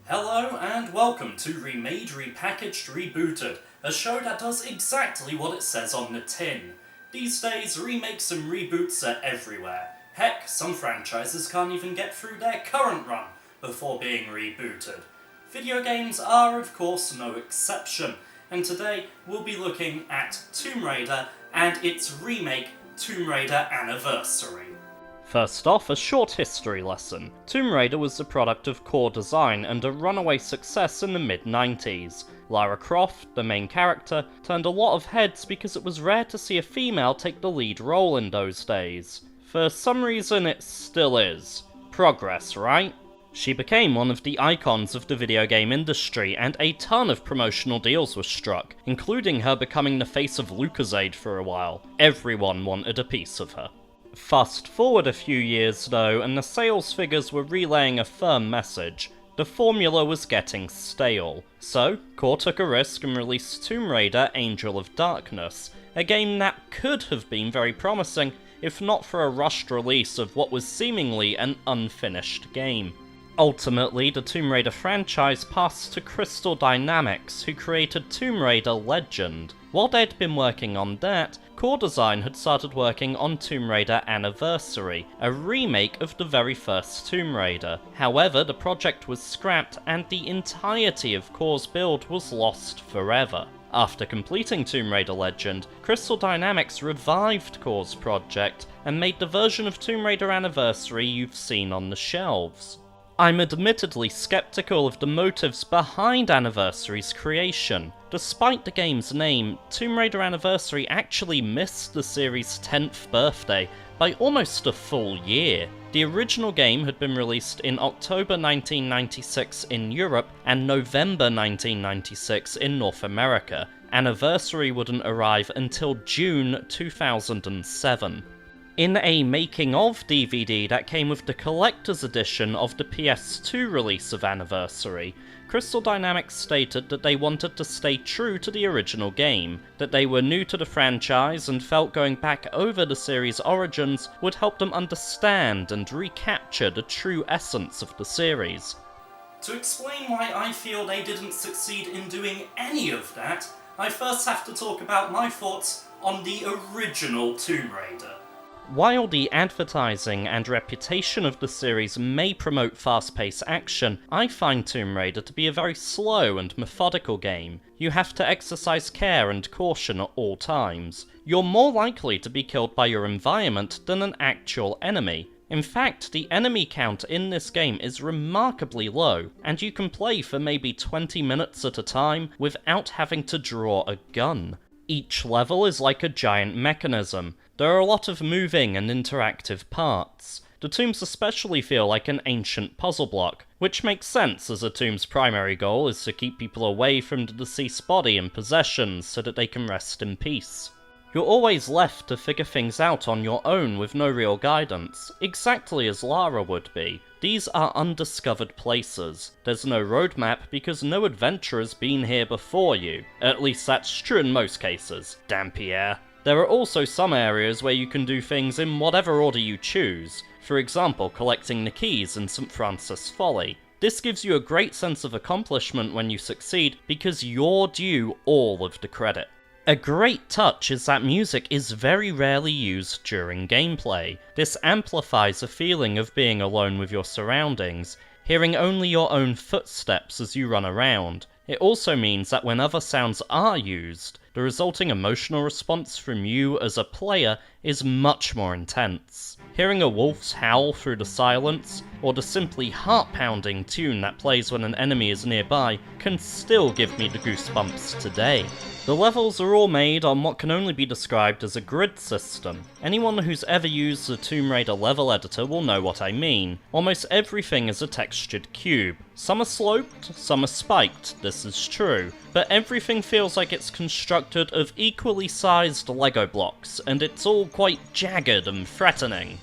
Hello and welcome to Remade, Repackaged, Rebooted, a show that does exactly what it says on the tin. These days, remakes and reboots are everywhere. Heck, some franchises can't even get through their current run before being rebooted. Video games are, of course, no exception, and today we'll be looking at Tomb Raider and its remake, Tomb Raider Anniversary. First off, a short history lesson. Tomb Raider was the product of core design and a runaway success in the mid-90s. Lara Croft, the main character, turned a lot of heads because it was rare to see a female take the lead role in those days. For some reason it still is. Progress, right? She became one of the icons of the video game industry, and a ton of promotional deals were struck, including her becoming the face of Lucasade for a while. Everyone wanted a piece of her. Fast forward a few years though, and the sales figures were relaying a firm message. The formula was getting stale. So, Core took a risk and released Tomb Raider Angel of Darkness, a game that could have been very promising if not for a rushed release of what was seemingly an unfinished game. Ultimately, the Tomb Raider franchise passed to Crystal Dynamics, who created Tomb Raider Legend. While they'd been working on that, Core Design had started working on Tomb Raider Anniversary, a remake of the very first Tomb Raider. However, the project was scrapped and the entirety of Core's build was lost forever. After completing Tomb Raider Legend, Crystal Dynamics revived Core's project and made the version of Tomb Raider Anniversary you've seen on the shelves. I'm admittedly skeptical of the motives behind Anniversary's creation. Despite the game's name, Tomb Raider Anniversary actually missed the series' 10th birthday by almost a full year. The original game had been released in October 1996 in Europe and November 1996 in North America. Anniversary wouldn't arrive until June 2007. In a making-of DVD that came with the collector's edition of the PS2 release of Anniversary, Crystal Dynamics stated that they wanted to stay true to the original game, that they were new to the franchise and felt going back over the series' origins would help them understand and recapture the true essence of the series. To explain why I feel they didn't succeed in doing any of that, I first have to talk about my thoughts on the original Tomb Raider. While the advertising and reputation of the series may promote fast-paced action, I find Tomb Raider to be a very slow and methodical game. You have to exercise care and caution at all times. You're more likely to be killed by your environment than an actual enemy. In fact, the enemy count in this game is remarkably low, and you can play for maybe 20 minutes at a time without having to draw a gun. Each level is like a giant mechanism. There are a lot of moving and interactive parts. The tombs especially feel like an ancient puzzle block, which makes sense as a tomb's primary goal is to keep people away from the deceased body and possessions so that they can rest in peace. You're always left to figure things out on your own with no real guidance, exactly as Lara would be. These are undiscovered places. There's no roadmap because no adventurer's been here before you. At least that's true in most cases. Dampier. There are also some areas where you can do things in whatever order you choose, for example collecting the keys in St. Francis Folly. This gives you a great sense of accomplishment when you succeed because you're due all of the credit. A great touch is that music is very rarely used during gameplay. This amplifies a feeling of being alone with your surroundings, hearing only your own footsteps as you run around. It also means that when other sounds are used, the resulting emotional response from you as a player is much more intense. Hearing a wolf's howl through the silence, or the simply heart-pounding tune that plays when an enemy is nearby, can still give me the goosebumps today. The levels are all made on what can only be described as a grid system. Anyone who's ever used the Tomb Raider level editor will know what I mean. Almost everything is a textured cube. Some are sloped, some are spiked, this is true, but everything feels like it's constructed of equally sized Lego blocks, and it's all quite jagged and threatening.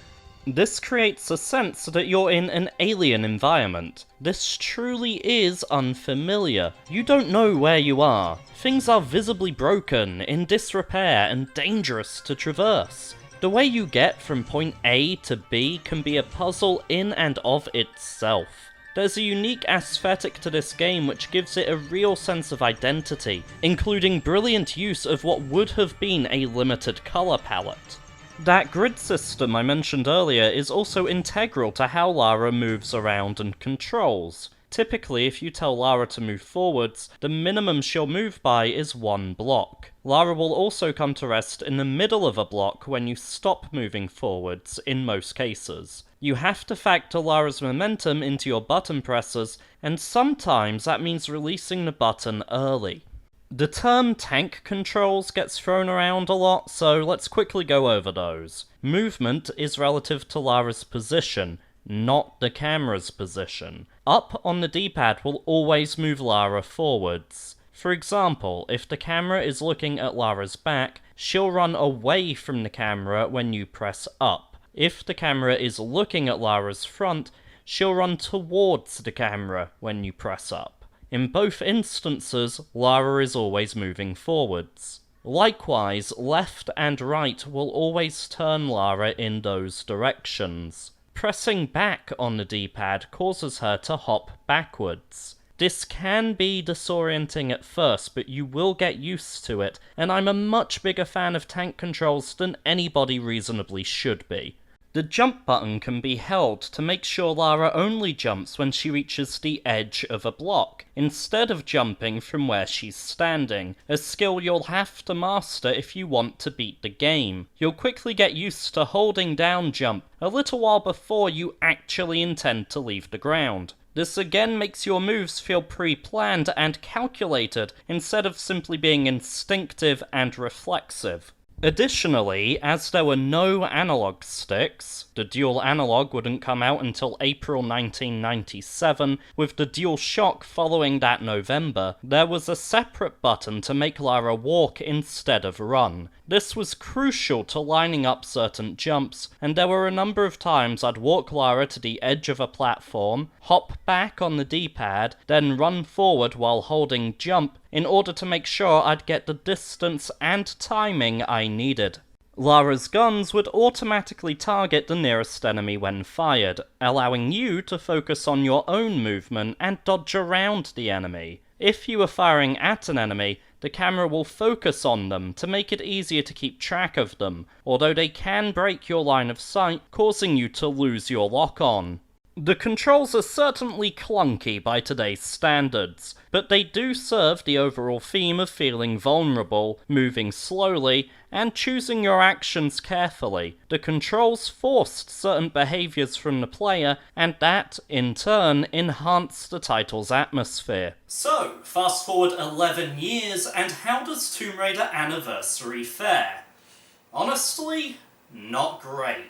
This creates a sense that you're in an alien environment. This truly is unfamiliar. You don't know where you are. Things are visibly broken, in disrepair, and dangerous to traverse. The way you get from point A to B can be a puzzle in and of itself. There's a unique aesthetic to this game which gives it a real sense of identity, including brilliant use of what would have been a limited colour palette. That grid system I mentioned earlier is also integral to how Lara moves around and controls. Typically, if you tell Lara to move forwards, the minimum she'll move by is 1 block. Lara will also come to rest in the middle of a block when you stop moving forwards, in most cases. You have to factor Lara's momentum into your button presses, and sometimes that means releasing the button early. The term tank controls gets thrown around a lot, so let's quickly go over those. Movement is relative to Lara's position, not the camera's position. Up on the D-pad will always move Lara forwards. For example, if the camera is looking at Lara's back, she'll run away from the camera when you press up. If the camera is looking at Lara's front, she'll run towards the camera when you press up. In both instances, Lara is always moving forwards. Likewise, left and right will always turn Lara in those directions. Pressing back on the D-pad causes her to hop backwards. This can be disorienting at first, but you will get used to it, and I'm a much bigger fan of tank controls than anybody reasonably should be. The jump button can be held to make sure Lara only jumps when she reaches the edge of a block, instead of jumping from where she's standing, a skill you'll have to master if you want to beat the game. You'll quickly get used to holding down jump a little while before you actually intend to leave the ground. This again makes your moves feel pre-planned and calculated, instead of simply being instinctive and reflexive. Additionally, as there were no analog sticks, the dual analog wouldn't come out until April 1997, with the DualShock following that November, there was a separate button to make Lara walk instead of run. This was crucial to lining up certain jumps, and there were a number of times I'd walk Lara to the edge of a platform, hop back on the D-pad, then run forward while holding jump in order to make sure I'd get the distance and timing I needed. Lara's guns would automatically target the nearest enemy when fired, allowing you to focus on your own movement and dodge around the enemy. If you are firing at an enemy, the camera will focus on them to make it easier to keep track of them, although they can break your line of sight, causing you to lose your lock-on. The controls are certainly clunky by today's standards, but they do serve the overall theme of feeling vulnerable, moving slowly, and choosing your actions carefully. The controls forced certain behaviours from the player, and that, in turn, enhanced the title's atmosphere. So, fast forward 11 years, and how does Tomb Raider Anniversary fare? Honestly, not great.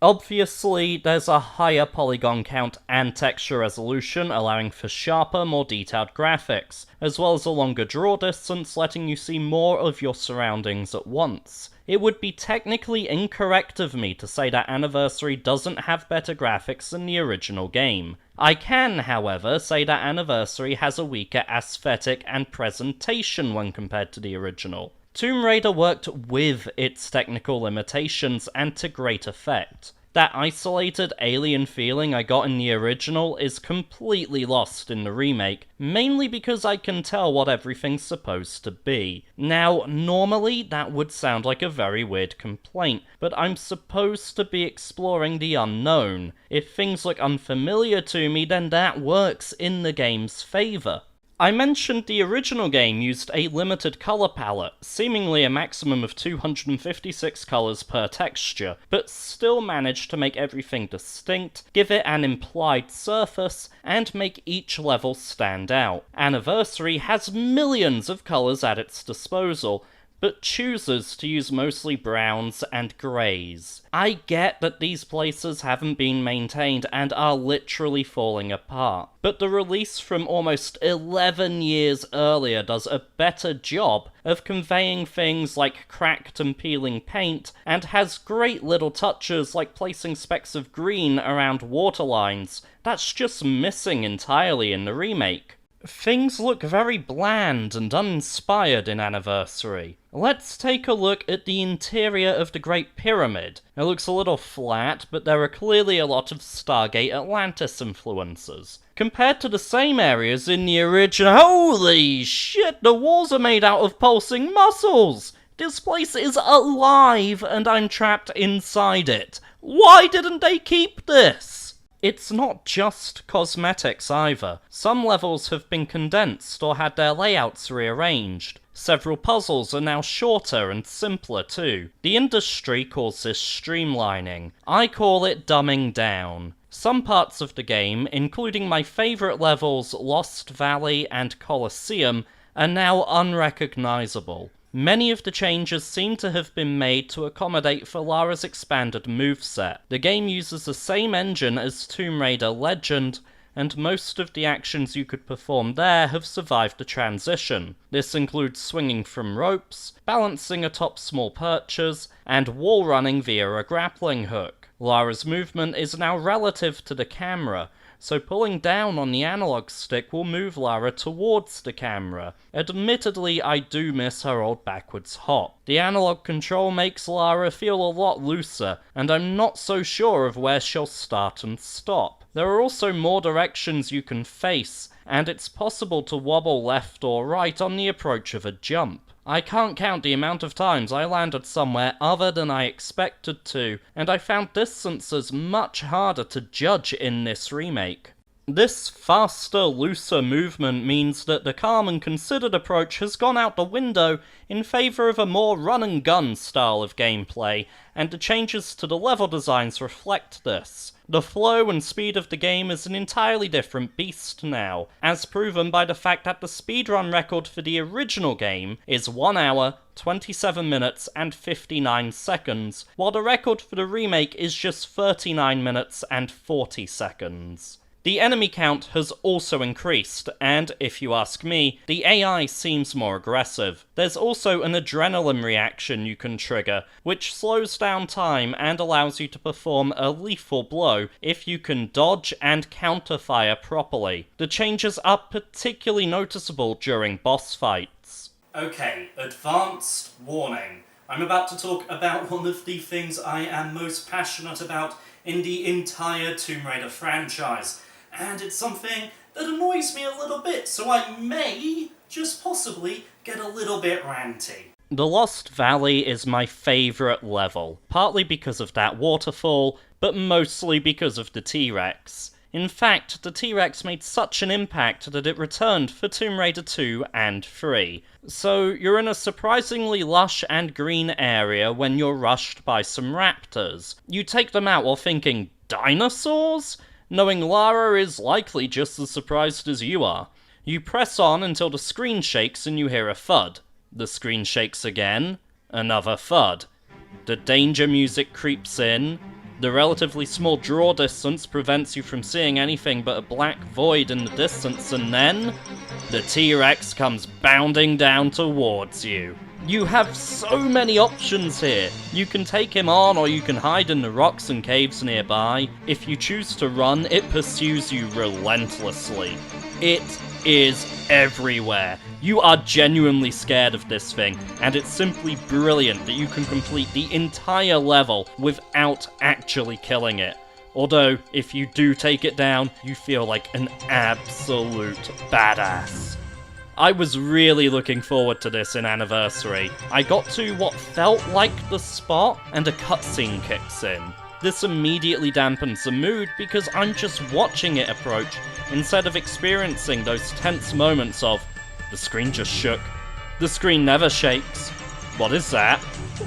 Obviously, there's a higher polygon count and texture resolution, allowing for sharper, more detailed graphics, as well as a longer draw distance, letting you see more of your surroundings at once. It would be technically incorrect of me to say that Anniversary doesn't have better graphics than the original game. I can, however, say that Anniversary has a weaker aesthetic and presentation when compared to the original. Tomb Raider worked with its technical limitations and to great effect. That isolated alien feeling I got in the original is completely lost in the remake, mainly because I can tell what everything's supposed to be. Now, normally that would sound like a very weird complaint, but I'm supposed to be exploring the unknown. If things look unfamiliar to me, then that works in the game's favour. I mentioned the original game used a limited colour palette, seemingly a maximum of 256 colours per texture, but still managed to make everything distinct, give it an implied surface, and make each level stand out. Anniversary has millions of colours at its disposal, but chooses to use mostly browns and greys. I get that these places haven't been maintained and are literally falling apart, but the release from almost 11 years earlier does a better job of conveying things like cracked and peeling paint, and has great little touches like placing specks of green around waterlines that's just missing entirely in the remake. Things look very bland and uninspired in Anniversary. Let's take a look at the interior of the Great Pyramid. It looks a little flat, but there are clearly a lot of Stargate Atlantis influences. Compared to the same areas in the original— Holy shit, the walls are made out of pulsing muscles! This place is alive, and I'm trapped inside it. Why didn't they keep this? It's not just cosmetics either. Some levels have been condensed or had their layouts rearranged. Several puzzles are now shorter and simpler too. The industry calls this streamlining. I call it dumbing down. Some parts of the game, including my favourite levels Lost Valley and Colosseum, are now unrecognisable. Many of the changes seem to have been made to accommodate for Lara's expanded moveset. The game uses the same engine as Tomb Raider Legend, and most of the actions you could perform there have survived the transition. This includes swinging from ropes, balancing atop small perches, and wall running via a grappling hook. Lara's movement is now relative to the camera, so pulling down on the analog stick will move Lara towards the camera. Admittedly, I do miss her old backwards hop. The analog control makes Lara feel a lot looser, and I'm not so sure of where she'll start and stop. There are also more directions you can face, and it's possible to wobble left or right on the approach of a jump. I can't count the amount of times I landed somewhere other than I expected to, and I found distances much harder to judge in this remake. This faster, looser movement means that the calm and considered approach has gone out the window in favour of a more run-and-gun style of gameplay, and the changes to the level designs reflect this. The flow and speed of the game is an entirely different beast now, as proven by the fact that the speedrun record for the original game is 1 hour, 27 minutes and 59 seconds, while the record for the remake is just 39 minutes and 40 seconds. The enemy count has also increased, and, if you ask me, the AI seems more aggressive. There's also an adrenaline reaction you can trigger, which slows down time and allows you to perform a lethal blow if you can dodge and counterfire properly. The changes are particularly noticeable during boss fights. Okay, advanced warning. I'm about to talk about one of the things I am most passionate about in the entire Tomb Raider franchise. And it's something that annoys me a little bit, so I may, just possibly, get a little bit ranty. The Lost Valley is my favourite level, partly because of that waterfall, but mostly because of the T-Rex. In fact, the T-Rex made such an impact that it returned for Tomb Raider 2 and 3. So, you're in a surprisingly lush and green area when you're rushed by some raptors. You take them out while thinking, dinosaurs? Knowing Lara is likely just as surprised as you are. You press on until the screen shakes and you hear a thud. The screen shakes again. Another thud. The danger music creeps in. The relatively small draw distance prevents you from seeing anything but a black void in the distance, and then the T-Rex comes bounding down towards you. You have so many options here. You can take him on, or you can hide in the rocks and caves nearby. If you choose to run, it pursues you relentlessly. It is everywhere. You are genuinely scared of this thing, and it's simply brilliant that you can complete the entire level without actually killing it. Although, if you do take it down, you feel like an absolute badass. I was really looking forward to this in Anniversary. I got to what felt like the spot, and a cutscene kicks in. This immediately dampens the mood because I'm just watching it approach instead of experiencing those tense moments of, the screen just shook. The screen never shakes. What is that?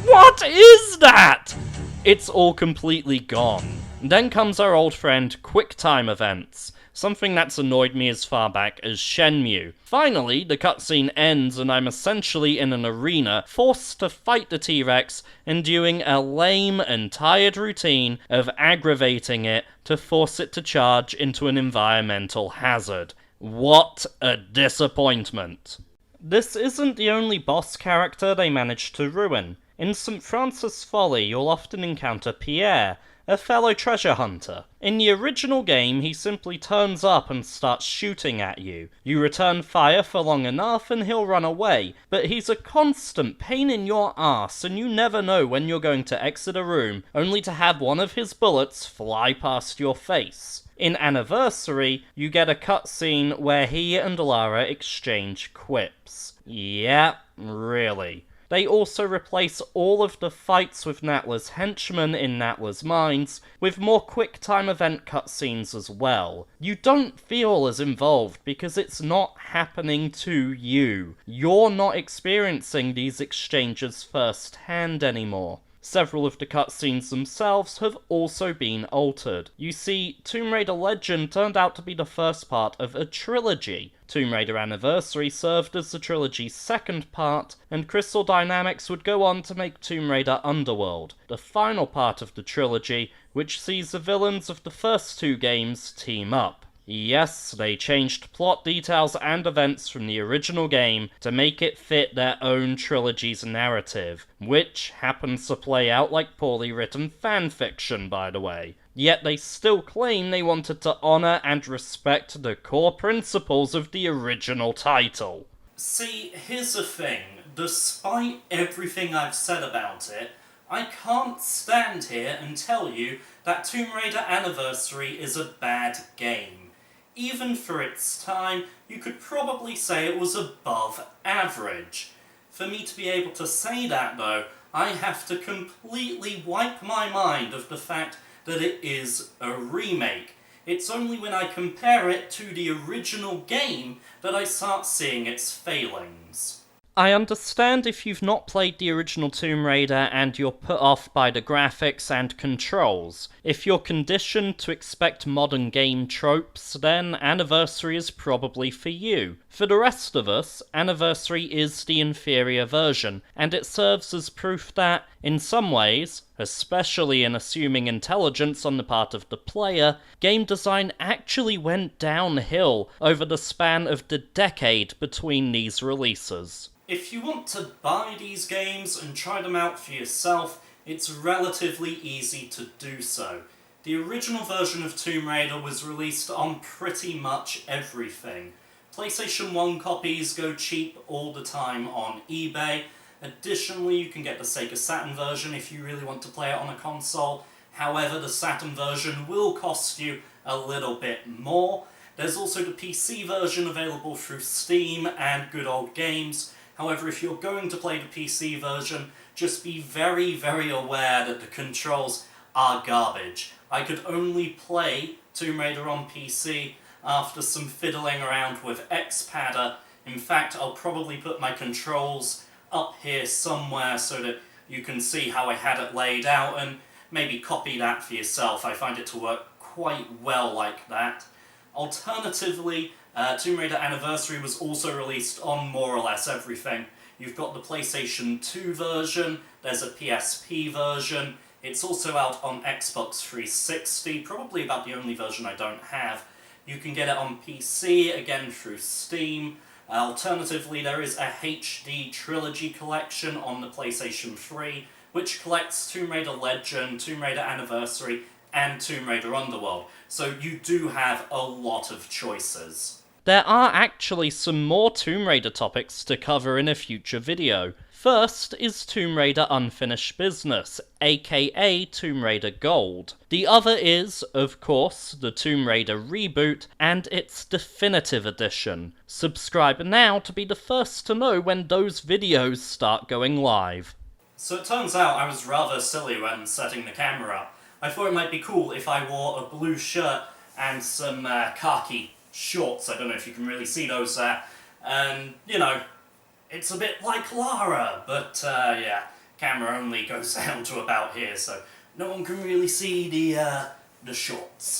What is that? It's all completely gone. Then comes our old friend QuickTime events. Something that's annoyed me as far back as Shenmue. Finally, the cutscene ends and I'm essentially in an arena, forced to fight the T-Rex and doing a lame and tired routine of aggravating it to force it to charge into an environmental hazard. What a disappointment. This isn't the only boss character they managed to ruin. In St. Francis Folly, you'll often encounter Pierre, a fellow treasure hunter. In the original game, he simply turns up and starts shooting at you. You return fire for long enough and he'll run away, but he's a constant pain in your ass and you never know when you're going to exit a room, only to have one of his bullets fly past your face. In Anniversary, you get a cutscene where he and Lara exchange quips. Yeah, really. They also replace all of the fights with Natla's henchmen in Natla's mines with more quick-time event cutscenes as well. You don't feel as involved because it's not happening to you. You're not experiencing these exchanges firsthand anymore. Several of the cutscenes themselves have also been altered. You see, Tomb Raider Legend turned out to be the first part of a trilogy. Tomb Raider Anniversary served as the trilogy's second part, and Crystal Dynamics would go on to make Tomb Raider Underworld, the final part of the trilogy, which sees the villains of the first two games team up. Yes, they changed plot details and events from the original game to make it fit their own trilogy's narrative, which happens to play out like poorly written fanfiction, by the way. Yet they still claim they wanted to honour and respect the core principles of the original title. See, here's the thing. Despite everything I've said about it, I can't stand here and tell you that Tomb Raider Anniversary is a bad game. Even for its time, you could probably say it was above average. For me to be able to say that, though, I have to completely wipe my mind of the fact that it is a remake. It's only when I compare it to the original game that I start seeing its failings. I understand if you've not played the original Tomb Raider and you're put off by the graphics and controls. If you're conditioned to expect modern game tropes, then Anniversary is probably for you. For the rest of us, Anniversary is the inferior version, and it serves as proof that, in some ways, especially in assuming intelligence on the part of the player, game design actually went downhill over the span of the decade between these releases. If you want to buy these games and try them out for yourself, it's relatively easy to do so. The original version of Tomb Raider was released on pretty much everything. PlayStation 1 copies go cheap all the time on eBay. Additionally, you can get the Sega Saturn version if you really want to play it on a console. However, the Saturn version will cost you a little bit more. There's also the PC version available through Steam and Good Old Games. However, if you're going to play the PC version, just be very, very aware that the controls are garbage. I could only play Tomb Raider on PC after some fiddling around with Xpadder. In fact, I'll probably put my controls up here somewhere so that you can see how I had it laid out and maybe copy that for yourself. I find it to work quite well like that. Alternatively, Tomb Raider Anniversary was also released on more or less everything. You've got the PlayStation 2 version, there's a PSP version, it's also out on Xbox 360, probably about the only version I don't have. You can get it on PC, again through Steam. Alternatively, there is a HD Trilogy collection on the PlayStation 3, which collects Tomb Raider Legend, Tomb Raider Anniversary, and Tomb Raider Underworld. So you do have a lot of choices. There are actually some more Tomb Raider topics to cover in a future video. First is Tomb Raider Unfinished Business, aka Tomb Raider Gold. The other is, of course, the Tomb Raider Reboot and its Definitive Edition. Subscribe now to be the first to know when those videos start going live. So it turns out I was rather silly when setting the camera up. I thought it might be cool if I wore a blue shirt and some khaki shorts. I don't know if you can really see those there. And, you know, it's a bit like Lara, but yeah, camera only goes down to about here, so no one can really see the shorts.